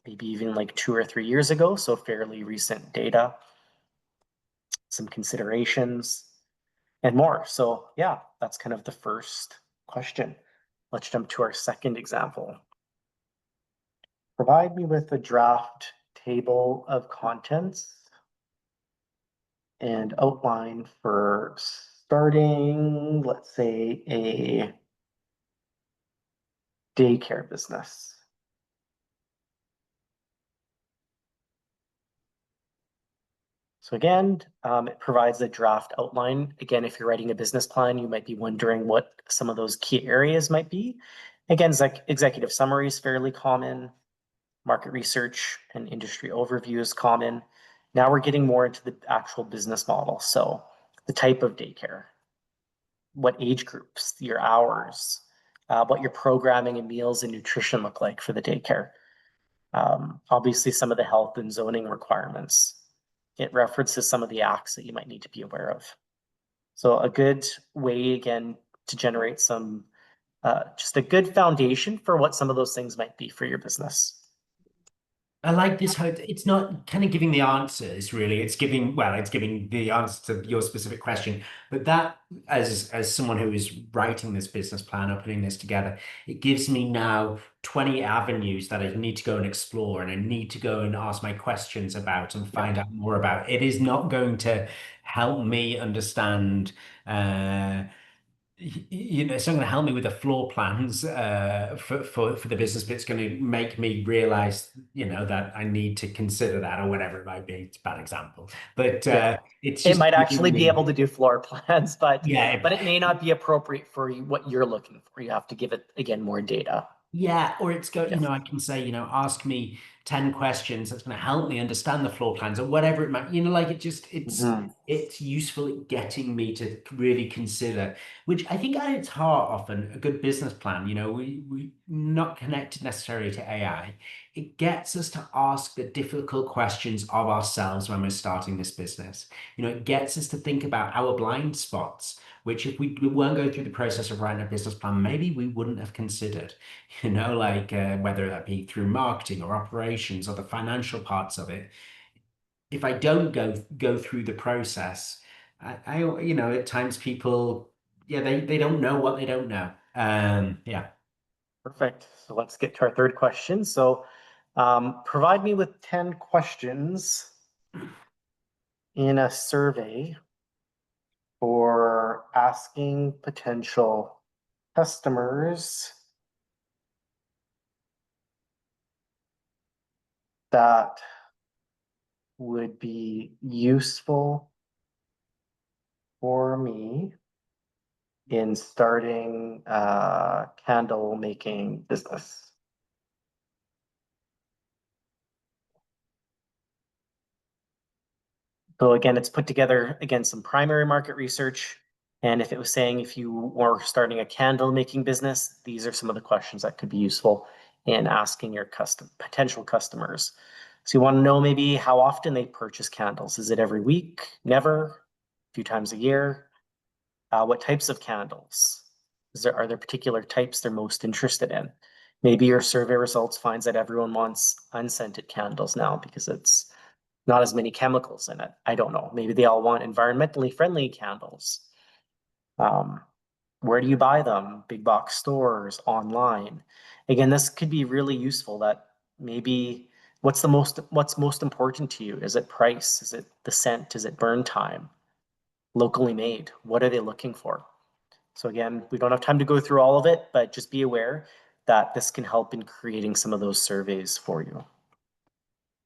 maybe even like 2 or 3 years ago, so fairly recent data, some considerations, and more. So yeah, that's kind of the first question. Let's jump to our second example. Provide me with a draft table of contents and outline for starting, let's say, a daycare business. So again, it provides a draft outline. Again, if you're writing a business plan, you might be wondering what some of those key areas might be. Again, executive summary is fairly common. Market research and industry overview is common. Now we're getting more into the actual business model. So the type of daycare, what age groups, your hours, what your programming and meals and nutrition look like for the daycare. Obviously, some of the health and zoning requirements. It references some of the acts that you might need to be aware of. So a good way, again, to generate some, just a good foundation for what some of those things might be for your business. I like this. It's not kind of giving the answers, really. It's giving, well, it's giving the answer to your specific question. But that, as someone who is writing this business plan or putting this together, it gives me now 20 avenues that I need to go and explore and I need to go and ask my questions about and Yeah, find out more about. It is not going to help me understand it's not going to help me with the floor plans for the business, but it's going to make me realize, that I need to consider that or whatever it might be. It's a bad example, but yeah. it's It just might actually giving be me, able to do floor plans, but yeah, it may not be appropriate for what you're looking for. You have to give it again more data. yeah, or it's go, Yeah. I can say, ask me 10 questions that's going to help me understand the floor plans or whatever it might, like it just Mhm. it's useful at getting me to really consider, which I think at its heart often a good business plan, we not connected necessarily to AI. It gets us to ask the difficult questions of ourselves when we're starting this business. It gets us to think about our blind spots, which if we weren't going through the process of writing a business plan, maybe we wouldn't have considered. Like whether that be through marketing or operations or the financial parts of it. If I don't go through the process, at times people, yeah, they don't know what they don't know. Yeah. Perfect. So let's get to our third question. So provide me with 10 questions in a survey for asking potential customers that would be useful for me in starting a candle making business. So again, it's put together, again, some primary market research. And if it was saying if you were starting a candle making business, these are some of the questions that could be useful in asking your potential customers. So you want to know maybe how often they purchase candles. Is it every week? Never? A few times a year? What types of candles? Are there particular types they're most interested in? Maybe your survey results finds that everyone wants unscented candles now because it's not as many chemicals in it. I don't know. Maybe they all want environmentally friendly candles. Um, where do you buy them? Big box stores, online. Again, this could be really useful that maybe what's most important to you? Is it price? Is it the scent? Is it burn time? Locally made? What are they looking for? So again, we don't have time to go through all of it, but just be aware that this can help in creating some of those surveys for you.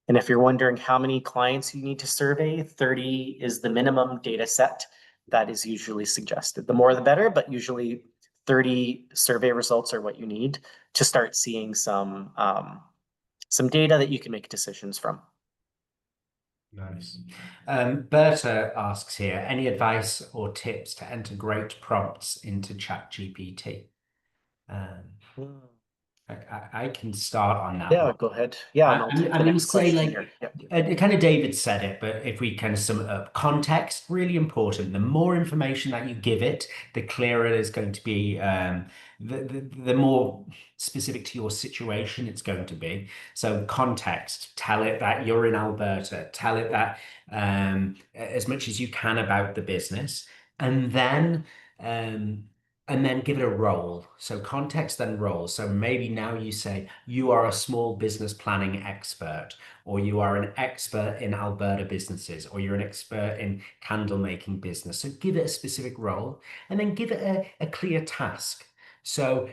And if you're wondering how many clients you need to survey, 30 is the minimum data set that is usually suggested. The more the better, but usually 30 survey results are what you need to start seeing some data that you can make decisions from. Nice. Berta asks here, any advice or tips to enter great prompts into ChatGPT? Um, I can start on that Yeah, one. go ahead. Yeah, and I'll take I'm the going to next say, question like, here. Yeah. kind of David said it, but if we kind of sum it up, context, really important. The more information that you give it, the clearer it is going to be, the more specific to your situation it's going to be. So context, tell it that you're in Alberta, tell it that as much as you can about the business, and then um, and then give it a role. So context, then role. So maybe now you say you are a small business planning expert, or you are an expert in Alberta businesses, or you're an expert in candle making business. So give it a specific role and then give it a clear task. So,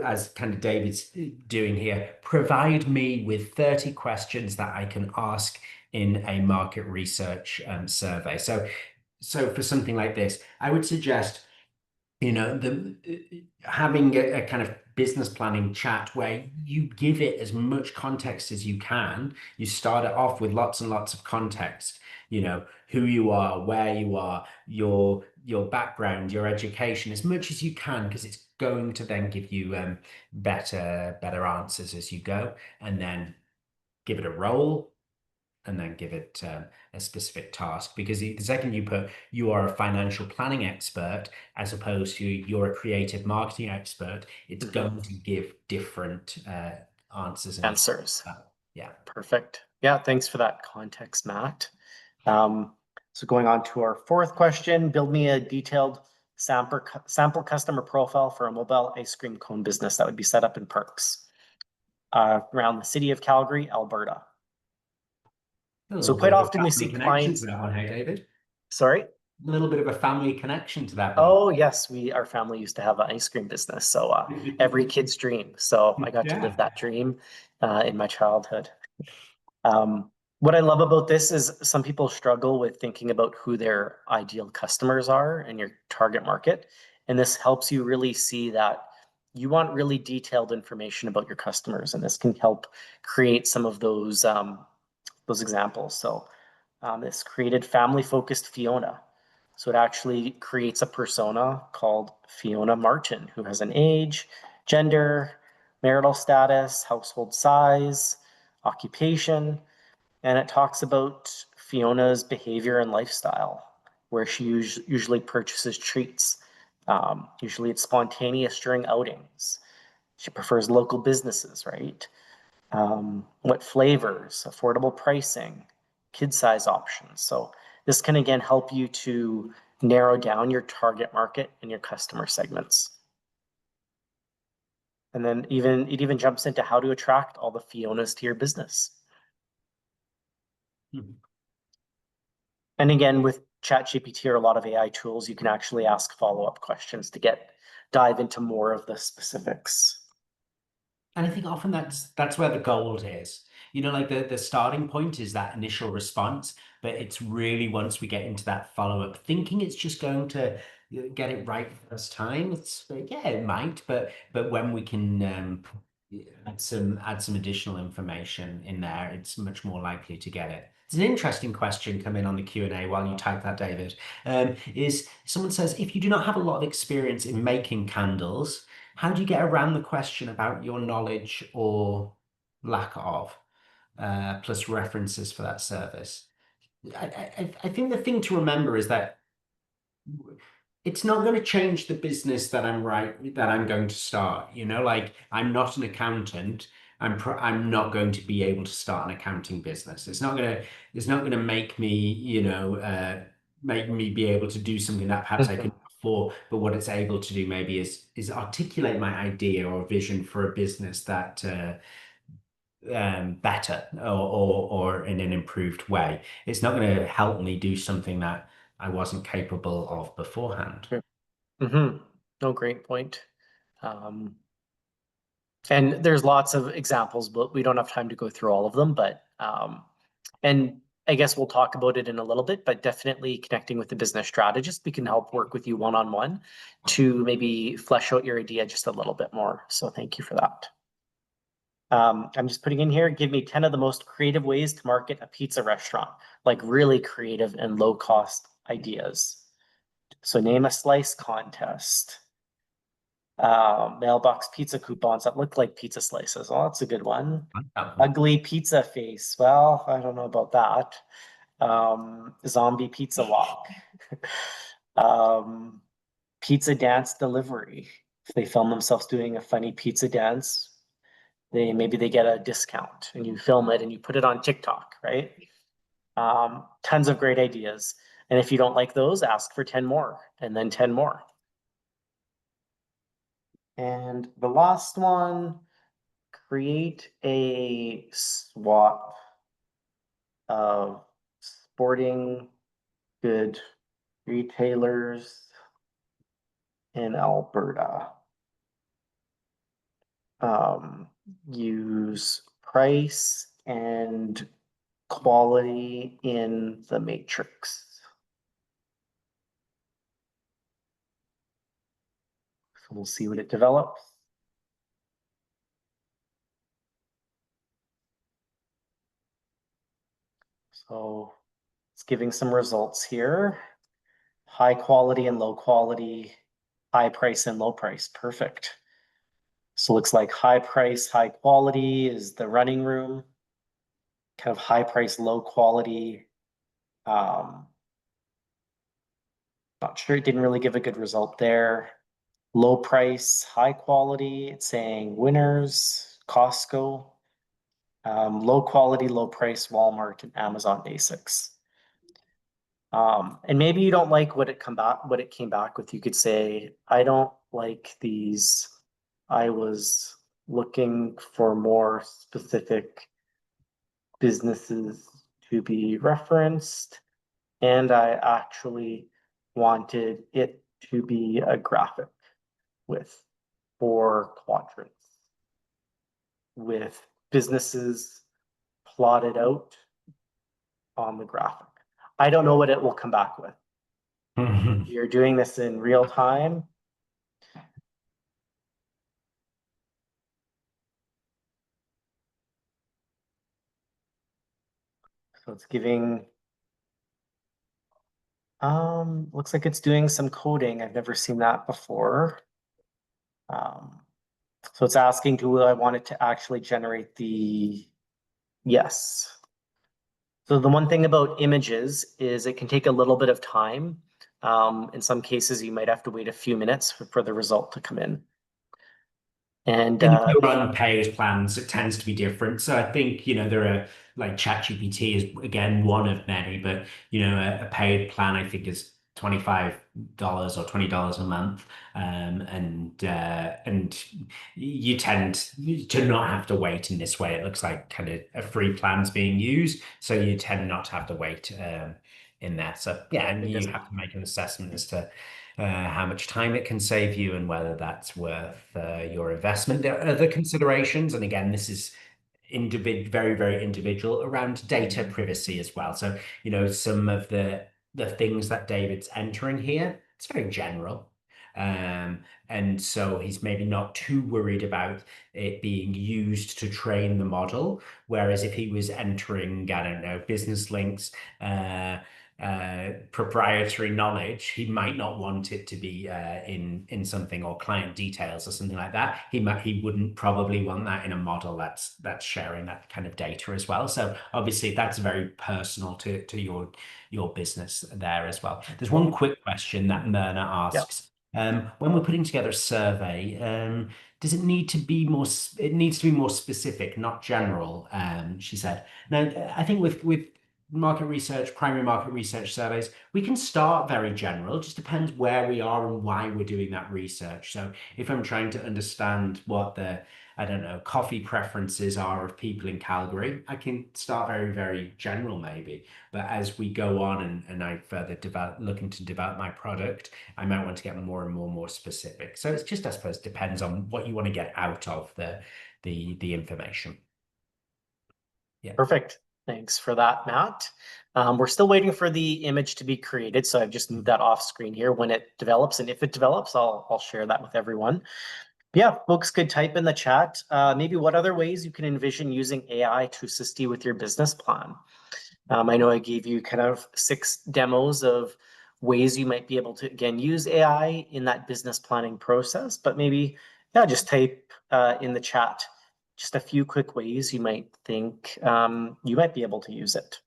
as kind of David's doing here, provide me with 30 questions that I can ask in a market research survey. So for something like this, I would suggest the having a kind of business planning chat where you give it as much context as you can. You start it off with lots and lots of context, who you are, where you are, your background, your education, as much as you can, because it's going to then give you better answers as you go. And then give it a role, and then give it a specific task. Because the second you put you are a financial planning expert as opposed to you're a creative marketing expert, it's Mhm. going to give different answers and Answers. yeah. Perfect. Yeah, thanks for that context, Matt. Um, so going on to our fourth question, build me a detailed sample customer profile for a mobile ice cream cone business that would be set up in parks around the city of Calgary, Alberta. A So little bit quite of a often we family see connection to clients, that one, hey David? sorry. A little bit of a family connection to that one. Oh yes, our family used to have an ice cream business. So every kid's dream. So I got to live Yeah. that dream in my childhood. What I love about this is some people struggle with thinking about who their ideal customers are and your target market. And this helps you really see that you want really detailed information about your customers. And this can help create some of those examples. So this created family-focused Fiona. So it actually creates a persona called Fiona Martin, who has an age, gender, marital status, household size, occupation, and it talks about Fiona's behavior and lifestyle, where she usually purchases treats. Usually it's spontaneous during outings. She prefers local businesses, right? What flavors, affordable pricing, kid size options. So this can again help you to narrow down your target market and your customer segments. And then it even jumps into how to attract all the Fionas to your business. Mhm. And again, with ChatGPT or a lot of AI tools, you can actually ask follow-up questions to dive into more of the specifics. And I think often that's where the gold is. Like the starting point is that initial response, but it's really once we get into that follow-up, thinking it's just going to get it right first time. It's like, yeah, it might, but when we can add some additional information in there, it's much more likely to get it. It's an interesting question come in on the Q&A while you type that, David. Is someone says, if you do not have a lot of experience in making candles, how do you get around the question about your knowledge or lack of, plus references for that service? I think the thing to remember is that it's not going to change the business that I'm going to start. Like I'm not an accountant. I'm not going to be able to start an accounting business. It's not gonna make me, make me be able to do something that perhaps I could Mhm. before. But what it's able to do maybe is articulate my idea or vision for a business that better or in an improved way. It's not going to help me do something that I wasn't capable of beforehand. Hmm. No, great point. Um, and there's lots of examples, but we don't have time to go through all of them. And I guess we'll talk about it in a little bit, but definitely connecting with the business strategist, we can help work with you one-on-one to maybe flesh out your idea just a little bit more. So thank you for that. I'm just putting in here, give me 10 of the most creative ways to market a pizza restaurant, like really creative and low cost ideas. So name a slice contest. Mailbox pizza coupons that look like pizza slices. Oh, that's a good one. That one. Ugly pizza face. Well, I don't know about that. Zombie pizza walk. um, Pizza dance delivery. If they film themselves doing a funny pizza dance, maybe they get a discount and you film it and you put it on TikTok, right? Tons of great ideas. And if you don't like those, ask for 10 more and then 10 more. And the last one, create a swap of sporting good retailers in Alberta. Um, Use price and quality in the matrix. So we'll see what it develops. So it's giving some results here. High quality and low quality, high price and low price. Perfect. So it looks like high price, high quality is the running room. Kind of high price, low quality. Um, Not sure, it didn't really give a good result there. Low price, high quality, it's saying winners, Costco. Low quality, low price, Walmart and Amazon Basics. And maybe you don't like what it came back with. You could say, I don't like these. I was looking for more specific businesses to be referenced, and I actually wanted it to be a graphic with 4 quadrants with businesses plotted out on the graphic. I don't know what it will come back with. You're doing this in real time. So it's giving, looks like it's doing some coding. I've never seen that before. Um, so it's asking, do I want it to actually generate the, yes. So the one thing about images is it can take a little bit of time. In some cases, you might have to wait a few minutes for the result to come in. And And if you're on paid plans, it tends to be different. So I think, there are like ChatGPT is again one of many, but a paid plan I think is $25 or $20 a month. And you tend to not have to wait in this way. It looks like kind of a free plan's being used, so you tend not to have to wait in there. So yeah, and it you doesn't. have to make an assessment as to how much time it can save you and whether that's worth your investment. There are other considerations, and again, this is very, very individual around data privacy as well. So, some of the things that David's entering here, it's very general. And so he's maybe not too worried about it being used to train the model. Whereas if he was entering, I don't know, business links, proprietary knowledge, he might not want it to be in something or client details or something like that. He wouldn't probably want that in a model that's sharing that kind of data as well. So obviously that's very personal to your business there as well. There's one quick question that Myrna Yeah. asks. When we're putting together a survey, does it need to be more? It needs to be more specific, not general. She said. Now, I think with market research, primary market research surveys, we can start very general. It just depends where we are and why we're doing that research. So if I'm trying to understand what I don't know, coffee preferences are of people in Calgary, I can start very, very general maybe. But as we go on and I further looking to develop my product, I might want to get more and more specific. So it's just, I suppose, depends on what you want to get out of the information. Yeah. Perfect. Thanks for that, Matt. We're still waiting for the image to be created, so I've just moved that off screen here. When it develops, and if it develops, I'll share that with everyone. Yeah, folks could type in the chat, maybe what other ways you can envision using AI to assist you with your business plan. I know I gave you kind of 6 demos of ways you might be able to, again, use AI in that business planning process, but maybe, yeah, just type in the chat just a few quick ways you might think you might be able to use it,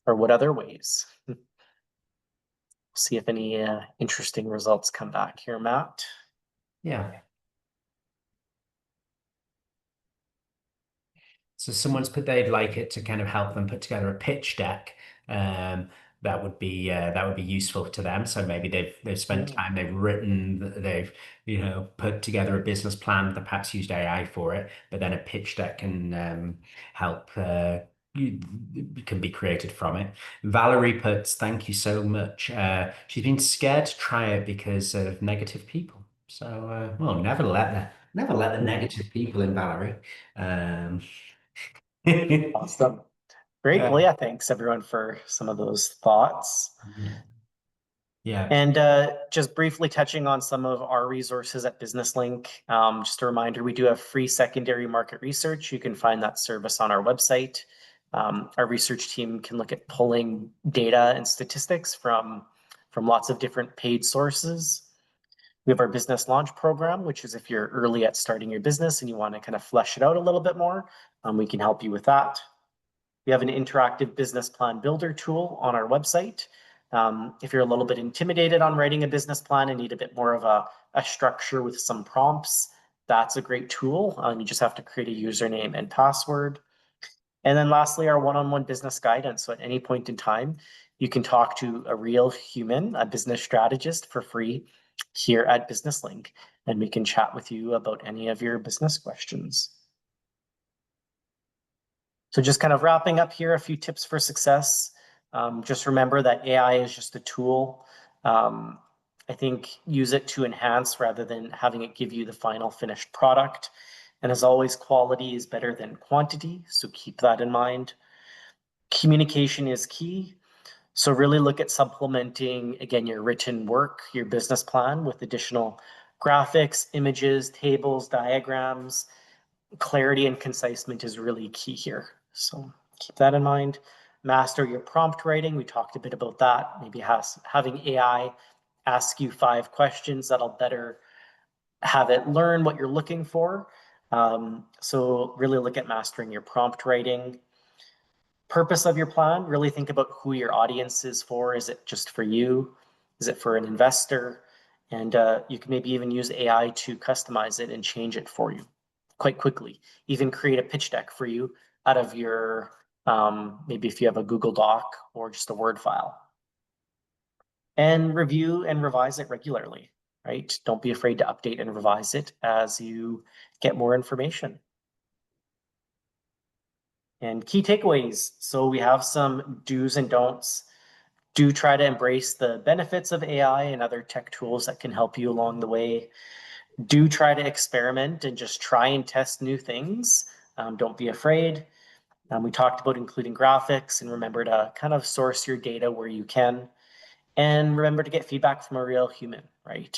or what other ways. See if any interesting results come back here, Matt. Yeah. So someone's put they'd like it to kind of help them put together a pitch deck. Um, that would be useful to them. So maybe they've spent Yeah. time, they've written, they've put together a business plan, they perhaps used AI for it, but then a pitch deck can help can be created from it. Valerie puts, thank you so much. She's been scared to try it because of negative people. So well, never let the negative people in, Valerie. Um, Awesome. Great. Well, Yeah. yeah, thanks everyone for some of those thoughts. Yeah. And just briefly touching on some of our resources at BusinessLink, just a reminder, we do have free secondary market research. You can find that service on our website. Our research team can look at pulling data and statistics from lots of different paid sources. We have our business launch program, which is if you're early at starting your business and you want to kind of flesh it out a little bit more, we can help you with that. We have an interactive business plan builder tool on our website. If you're a little bit intimidated on writing a business plan and need a bit more of a structure with some prompts, that's a great tool. You just have to create a username and password. And then lastly, our one-on-one business guidance. So at any point in time, you can talk to a real human, a business strategist for free here at BusinessLink, and we can chat with you about any of your business questions. So just kind of wrapping up here, a few tips for success. Just remember that AI is just a tool. I think use it to enhance rather than having it give you the final finished product. And as always, quality is better than quantity. So keep that in mind. Communication is key. So really look at supplementing, again, your written work, your business plan with additional graphics, images, tables, diagrams. Clarity and concisement is really key here. So keep that in mind. Master your prompt writing. We talked a bit about that. Maybe having AI ask you 5 questions that'll better have it learn what you're looking for. So really look at mastering your prompt writing. Purpose of your plan, really think about who your audience is for. Is it just for you? Is it for an investor? And you can maybe even use AI to customize it and change it for you quite quickly. Even create a pitch deck for you out of your, maybe if you have a Google Doc or just a Word file. And review and revise it regularly, right? Don't be afraid to update and revise it as you get more information. And key takeaways. So we have some do's and don'ts. Do try to embrace the benefits of AI and other tech tools that can help you along the way. Do try to experiment and just try and test new things. Don't be afraid. We talked about including graphics, and remember to kind of source your data where you can. And remember to get feedback from a real human, right?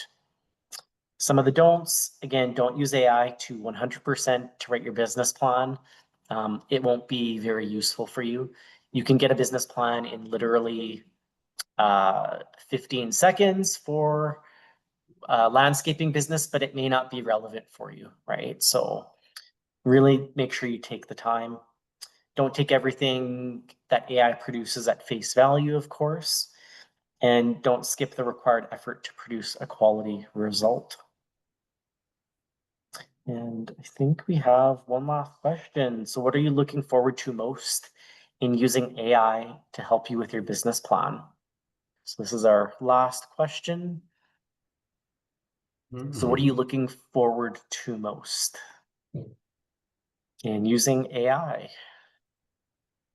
Some of the don'ts, again, don't use AI to 100% to write your business plan. It won't be very useful for you. You can get a business plan in literally uh, 15 seconds for landscaping business, but it may not be relevant for you, right? So really make sure you take the time. Don't take everything that AI produces at face value, of course, and don't skip the required effort to produce a quality result. And I think we have one last question. So, what are you looking forward to most in using AI to help you with your business plan? So, this is our last question. So, what are Hmm. you looking forward to most in using AI?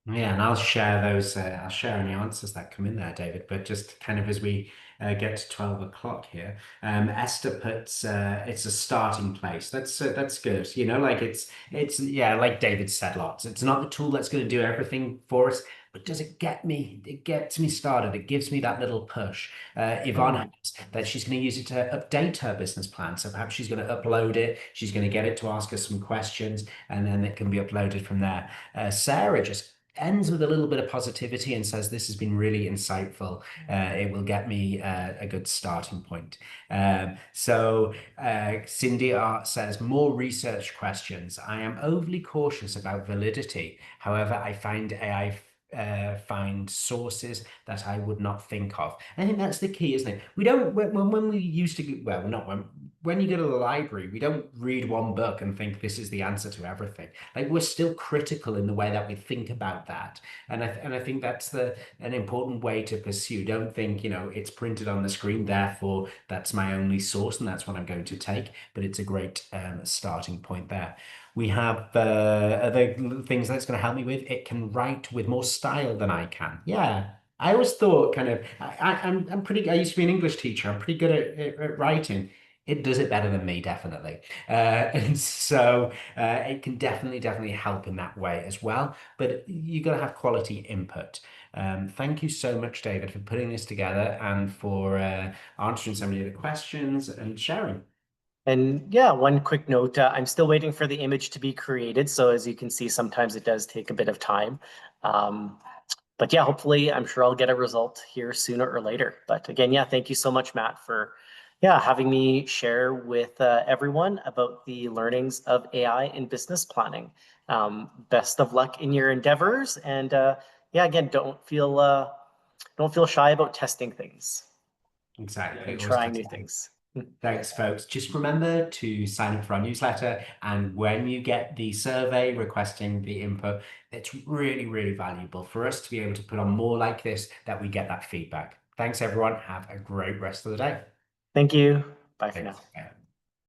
Yeah, and I'll share those. I'll share any answers that come in there, David. But just kind of as we get to 12 o'clock here, Esther puts it's a starting place. That's good. You know, like it's yeah, like David said lots. It's not the tool that's going to do everything for us, but does it get me? It gets me started. It gives me that little push. Yvonne Mm. has that she's going to use it to update her business plan. So perhaps she's going to upload it. She's going to get it to ask us some questions, and then it can be uploaded from there. Sarah just ends with a little bit of positivity and says, this has been really insightful. It will get me a good starting point. Cindy Art says, more research questions. I am overly cautious about validity. However, I find AI find sources that I would not think of. I think that's the key, isn't it? We don't when we used to well, not when you go to the library, we don't read one book and think this is the answer to everything. Like we're still critical in the way that we think about that, and I think that's the an important way to pursue. Don't think it's printed on the screen, therefore that's my only source and that's what I'm going to take. But it's a great starting point there. We have other things that's going to help me with. It can write with more style than I can. Yeah. I always thought kind of I'm pretty I used to be an English teacher. I'm pretty good at writing. It does it better than me, definitely. And so it can definitely help in that way as well. But you got to have quality input. Thank you so much, David, for putting this together and for answering so many of the questions and sharing. And yeah, one quick note, I'm still waiting for the image to be created. So as you can see, sometimes it does take a bit of time. Um, but yeah, hopefully I'm sure I'll get a result here sooner or later. But again, yeah, thank you so much, Matt, for having me share with everyone about the learnings of AI in business planning. Best of luck in your endeavors. And yeah, again, don't feel shy about testing things Exactly. and Always trying new testing. things. Thanks, folks. Just remember to sign up for our newsletter. And when you get the survey requesting the input, it's really valuable for us to be able to put on more like this, that we get that feedback. Thanks, everyone. Have a great rest of the day. Thank you. Bye for Thanks. now. Bye.